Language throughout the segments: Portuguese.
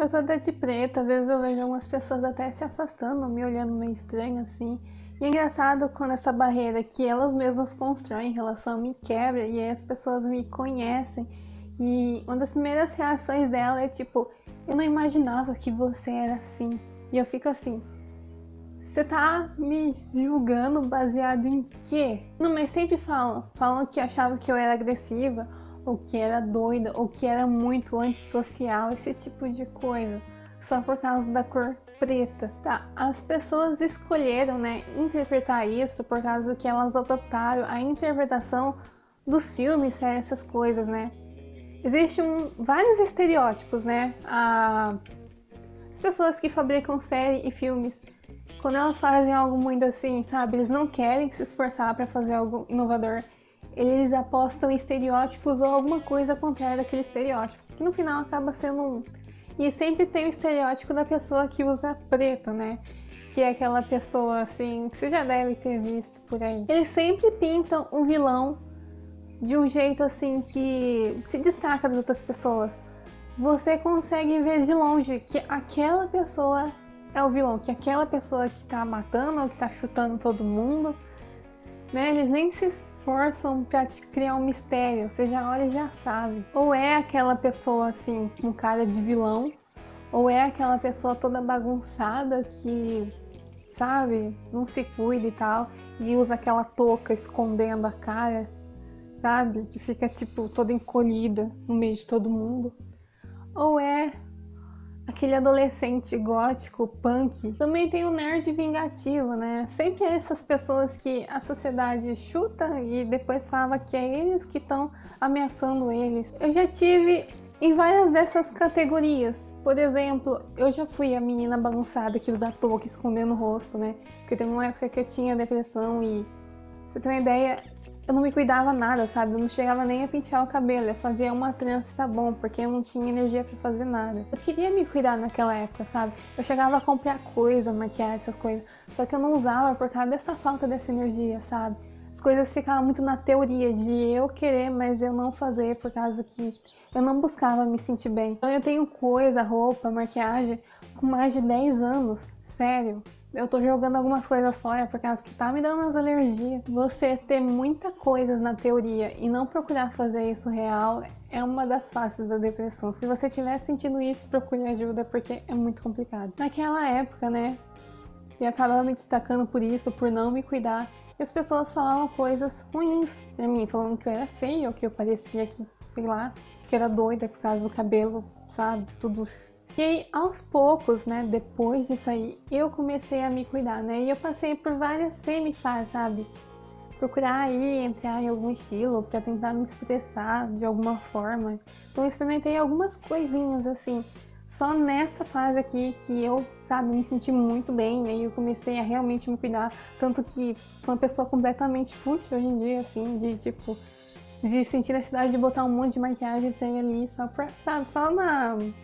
Eu toda de preto, às vezes eu vejo algumas pessoas até se afastando, me olhando meio estranho assim. E é engraçado quando essa barreira que elas mesmas constroem em relação me quebra e aí as pessoas me conhecem. E uma das primeiras reações dela é tipo, eu não imaginava que você era assim. E eu fico assim, você tá me julgando baseado em quê? Não, mas sempre falam que achavam que eu era agressiva, ou que era doida, ou que era muito antissocial, esse tipo de coisa, só por causa da cor preta. Tá, as pessoas escolheram, né, interpretar isso por causa que elas adotaram a interpretação dos filmes, séries, essas coisas, né? Existem vários estereótipos, né? As pessoas que fabricam séries e filmes, quando elas fazem algo muito assim, sabe, eles não querem se esforçar para fazer algo inovador. Eles apostam em estereótipos ou alguma coisa contrária daquele estereótipo, que no final acaba sendo um. E sempre tem o estereótipo da pessoa que usa preto, né? Que é aquela pessoa assim, que você já deve ter visto por aí. Eles sempre pintam um vilão de um jeito assim que se destaca das outras pessoas. Você consegue ver de longe que aquela pessoa é o vilão, que aquela pessoa que tá matando ou que tá chutando todo mundo, né? Eles nem se esforçam pra te criar um mistério, você já olha e já sabe. Ou é aquela pessoa assim, com cara de vilão, ou é aquela pessoa toda bagunçada que, sabe, não se cuida e tal, e usa aquela touca escondendo a cara, sabe? Que fica tipo toda encolhida no meio de todo mundo. Ou é aquele adolescente gótico, punk. Também tem o nerd vingativo, né? Sempre essas pessoas que a sociedade chuta e depois fala que é eles que estão ameaçando eles. Eu já tive em várias dessas categorias. Por exemplo, eu já fui a menina bagunçada que usa touca escondendo o rosto, né? Porque teve uma época que eu tinha depressão e, pra você ter uma ideia, eu não me cuidava nada, sabe? Eu não chegava nem a pentear o cabelo, eu fazia uma trança e tá bom, porque eu não tinha energia pra fazer nada. Eu queria me cuidar naquela época, sabe? Eu chegava a comprar coisa, maquiagem, essas coisas, só que eu não usava por causa dessa falta dessa energia, sabe? As coisas ficavam muito na teoria de eu querer, mas eu não fazer por causa que eu não buscava me sentir bem. Então eu tenho coisa, roupa, maquiagem com mais de 10 anos, sério. Eu tô jogando algumas coisas fora por causa que tá me dando umas alergias. Você ter muita coisa na teoria e não procurar fazer isso real é uma das faces da depressão. Se você estiver sentindo isso, procure ajuda porque é muito complicado. Naquela época, né, eu acabava me destacando por isso, por não me cuidar. E as pessoas falavam coisas ruins pra mim, falando que eu era feia, ou que eu parecia que, sei lá, que era doida por causa do cabelo, sabe, tudo. E aí, aos poucos, né, depois disso aí, eu comecei a me cuidar, né? E eu passei por várias semifases, sabe? Procurar aí entrar em algum estilo pra tentar me expressar de alguma forma. Então eu experimentei algumas coisinhas assim. Só nessa fase aqui que eu, sabe, me senti muito bem. Aí eu comecei a realmente me cuidar. Tanto que sou uma pessoa completamente fútil hoje em dia, assim, de tipo, de sentir a necessidade de botar um monte de maquiagem pra ir ali só pra, sabe, só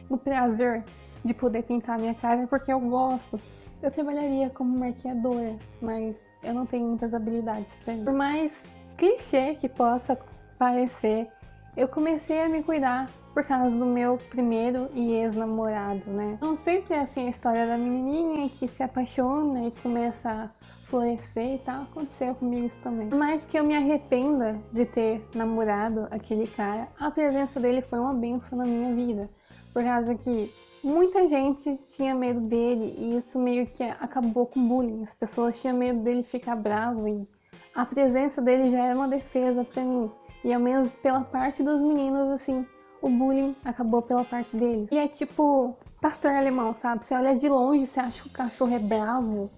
no prazer de poder pintar a minha cara porque eu gosto. Eu trabalharia como maquiadora, mas eu não tenho muitas habilidades pra mim. Por mais clichê que possa parecer, eu comecei a me cuidar por causa do meu primeiro e ex-namorado, né? Não sempre é assim a história da menininha que se apaixona e começa a florescer e tal. Aconteceu comigo isso também. Por mais que eu me arrependa de ter namorado aquele cara, a presença dele foi uma benção na minha vida. Por causa que muita gente tinha medo dele e isso meio que acabou com bullying. As pessoas tinham medo dele ficar bravo e a presença dele já era uma defesa pra mim. E ao menos pela parte dos meninos, assim, o bullying acabou pela parte deles. E é tipo pastor alemão, sabe? Você olha de longe, você acha que o cachorro é bravo,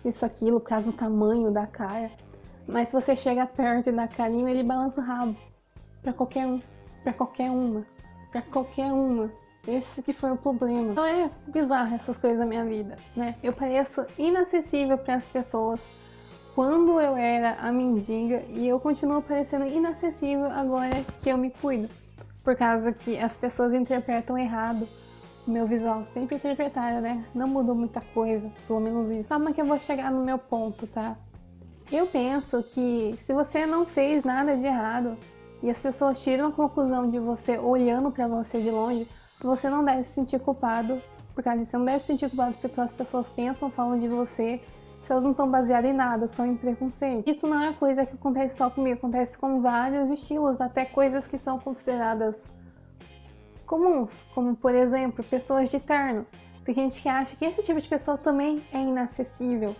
isso, aquilo, por causa do tamanho da cara. Mas se você chega perto e dá carinho, ele balança o rabo. Pra qualquer um, pra qualquer uma, pra qualquer uma. Esse que foi o problema. Então é bizarro essas coisas da minha vida, né? Eu pareço inacessível para as pessoas quando eu era a mendiga e eu continuo parecendo inacessível agora que eu me cuido. Por causa que as pessoas interpretam errado o meu visual. Sempre interpretaram, né? Não mudou muita coisa, pelo menos isso. Calma que eu vou chegar no meu ponto, tá? Eu penso que se você não fez nada de errado e as pessoas tiram a conclusão de você olhando pra você de longe, você não deve se sentir culpado por causa disso. Você não deve se sentir culpado porque as pessoas pensam, falam de você, se elas não estão baseadas em nada, só em preconceito. Isso não é coisa que acontece só comigo, acontece com vários estilos, até coisas que são consideradas comuns, como por exemplo, pessoas de terno. Tem gente que acha que esse tipo de pessoa também é inacessível,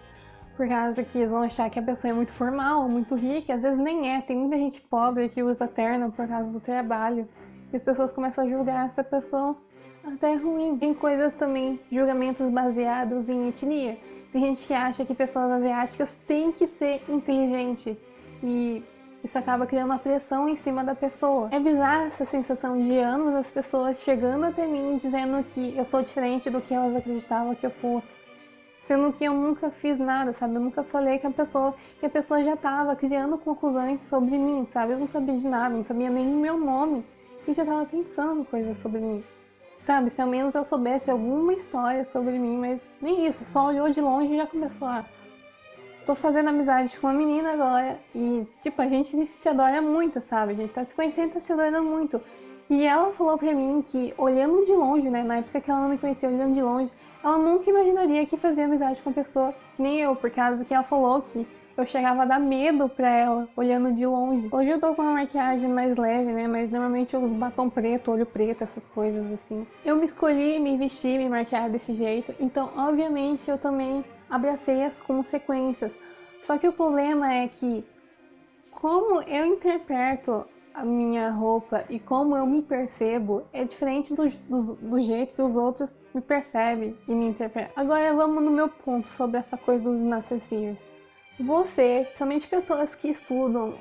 por causa que eles vão achar que a pessoa é muito formal, muito rica, às vezes nem é. Tem muita gente pobre que usa terno por causa do trabalho, e as pessoas começam a julgar essa pessoa até ruim. Tem coisas também, julgamentos baseados em etnia. Tem gente que acha que pessoas asiáticas têm que ser inteligentes, e isso acaba criando uma pressão em cima da pessoa. É bizarra essa sensação de anos as pessoas chegando até mim dizendo que eu sou diferente do que elas acreditavam que eu fosse. Sendo que eu nunca fiz nada, sabe? Eu nunca falei com a pessoa, e a pessoa já estava criando conclusões sobre mim, sabe? Eu não sabia de nada, não sabia nem o meu nome, e já estava pensando coisas sobre mim. Sabe? Se ao menos eu soubesse alguma história sobre mim, mas nem isso. Só olhou de longe e já começou a... Tô fazendo amizade com uma menina agora e, tipo, a gente se adora muito, sabe? A gente tá se conhecendo, tá se adorando muito. E ela falou pra mim que, olhando de longe, né? Na época que ela não me conhecia, olhando de longe, ela nunca imaginaria que fazia amizade com uma pessoa que nem eu, por causa que ela falou que eu chegava a dar medo pra ela, olhando de longe. Hoje eu tô com uma maquiagem mais leve, né? Mas normalmente eu uso batom preto, olho preto, essas coisas assim. Eu me escolhi me vestir, me maquiar desse jeito, então, obviamente, eu também abracei as consequências. Só que o problema é que, como eu interpreto a minha roupa e como eu me percebo, é diferente do jeito que os outros me percebem e me interpretam. Agora vamos no meu ponto sobre essa coisa dos inacessíveis. Você, somente pessoas que estudam,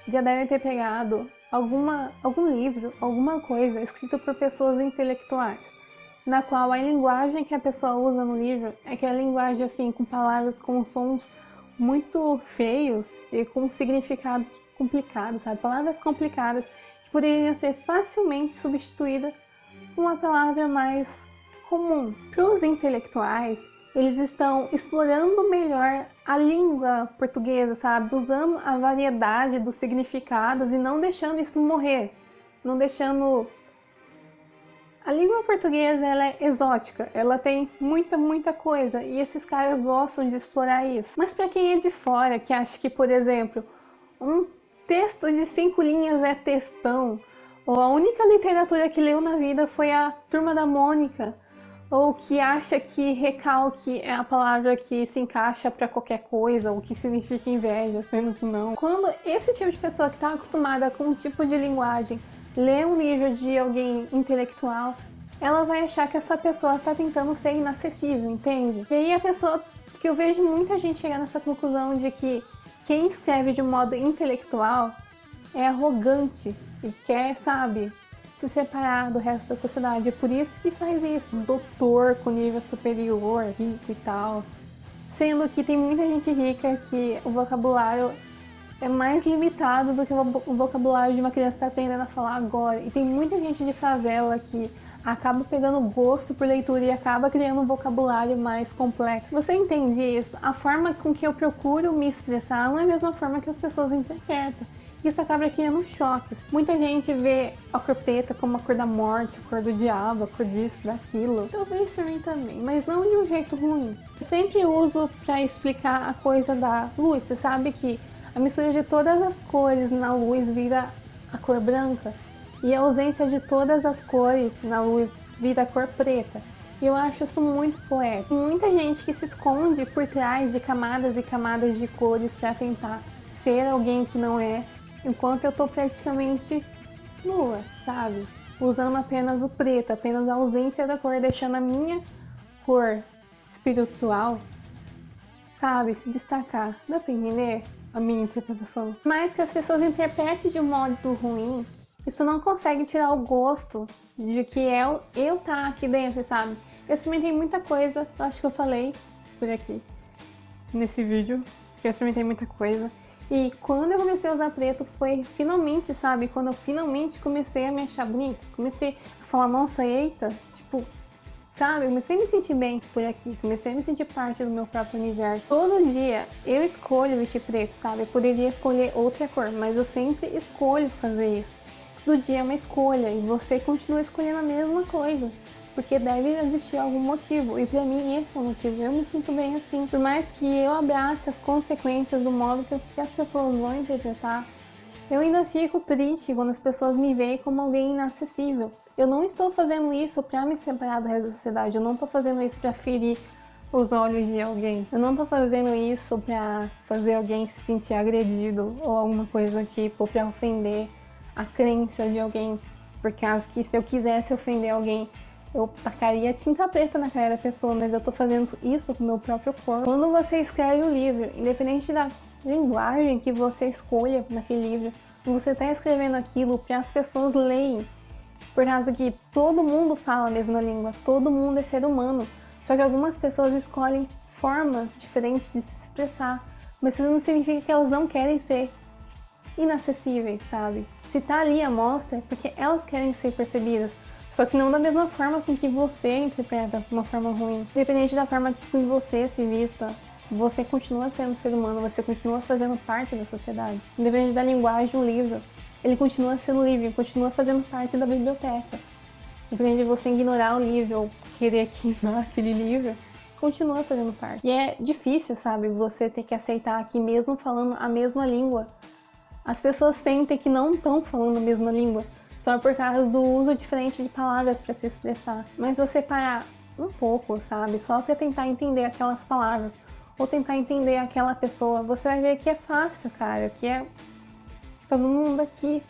já devem ter pegado algum livro, alguma coisa escrito por pessoas intelectuais, na qual a linguagem que a pessoa usa no livro é aquela linguagem assim, com palavras com sons muito feios e com significados complicados, sabe? Palavras complicadas que poderiam ser facilmente substituídas por uma palavra mais comum. Para os intelectuais, eles estão explorando melhor a língua portuguesa, sabe? Usando a variedade dos significados e não deixando isso morrer, não deixando... A língua portuguesa, ela é exótica, ela tem muita coisa, e esses caras gostam de explorar isso. Mas para quem é de fora, que acha que, por exemplo, um texto de 5 linhas é textão, ou a única literatura que leu na vida foi a Turma da Mônica, ou que acha que recalque é a palavra que se encaixa para qualquer coisa, ou que significa inveja, sendo que não. Quando esse tipo de pessoa que está acostumada com um tipo de linguagem lê um livro de alguém intelectual, ela vai achar que essa pessoa está tentando ser inacessível, entende? E aí a pessoa, que eu vejo muita gente chegar nessa conclusão de que quem escreve de um modo intelectual é arrogante e quer, sabe, se separar do resto da sociedade. É por isso que faz isso. Doutor com nível superior, rico e tal. Sendo que tem muita gente rica que o vocabulário é mais limitado do que o vocabulário de uma criança que está aprendendo a falar agora. E tem muita gente de favela que acaba pegando gosto por leitura e acaba criando um vocabulário mais complexo. Você entende isso? A forma com que eu procuro me expressar não é a mesma forma que as pessoas interpretam. Isso acaba criando choques. Muita gente vê a cor preta como a cor da morte, a cor do diabo, a cor disso, daquilo. Talvez pra mim também, mas não de um jeito ruim. Eu sempre uso para explicar a coisa da luz. Você sabe que a mistura de todas as cores na luz vira a cor branca, e a ausência de todas as cores na luz vira a cor preta. E eu acho isso muito poético. Tem muita gente que se esconde por trás de camadas e camadas de cores para tentar ser alguém que não é, enquanto eu tô praticamente nua, sabe? Usando apenas o preto, apenas a ausência da cor, deixando a minha cor espiritual, sabe, se destacar. Dá pra entender a minha interpretação? Mas que as pessoas interpretem de um modo ruim, isso não consegue tirar o gosto de que eu tá aqui dentro, sabe? Eu experimentei muita coisa, eu acho que eu falei por aqui, nesse vídeo, que eu experimentei muita coisa. E quando eu comecei a usar preto foi finalmente, sabe? Quando eu finalmente comecei a me achar bonita. Comecei a falar, nossa, eita, tipo, sabe? Eu comecei a me sentir bem por aqui. Comecei a me sentir parte do meu próprio universo. Todo dia eu escolho vestir preto, sabe? Eu poderia escolher outra cor, mas eu sempre escolho fazer isso. do dia é uma escolha e você continua escolhendo a mesma coisa. Porque deve existir algum motivo, e pra mim esse é o motivo, eu me sinto bem assim. Por mais que eu abrace as consequências do modo que as pessoas vão interpretar, eu ainda fico triste quando as pessoas me veem como alguém inacessível. Eu não estou fazendo isso pra me separar do resto da sociedade, eu não estou fazendo isso pra ferir os olhos de alguém. Eu não estou fazendo isso pra fazer alguém se sentir agredido ou alguma coisa do tipo, ou pra ofender a crença de alguém. Por causa que se eu quisesse ofender alguém, eu tacaria tinta preta na cara da pessoa, mas eu tô fazendo isso com o meu próprio corpo. Quando você escreve um livro, independente da linguagem que você escolha naquele livro, você tá escrevendo aquilo para as pessoas leem. Por causa que todo mundo fala a mesma língua, todo mundo é ser humano. Só que algumas pessoas escolhem formas diferentes de se expressar. Mas isso não significa que elas não querem ser inacessíveis, sabe? Se tá ali a mostra, é porque elas querem ser percebidas. Só que não da mesma forma com que você interpreta, de uma forma ruim. Independente da forma que você se vista, você continua sendo ser humano, você continua fazendo parte da sociedade. Independente da linguagem do livro, ele continua sendo livre, continua fazendo parte da biblioteca. Independente de você ignorar o livro ou querer queimar aquele livro, continua fazendo parte. E é difícil, sabe, você ter que aceitar que mesmo falando a mesma língua, as pessoas sentem que não estão falando a mesma língua, só por causa do uso diferente de palavras para se expressar. Mas você parar um pouco, sabe, só para tentar entender aquelas palavras, ou tentar entender aquela pessoa, você vai ver que é fácil, cara, que é todo mundo aqui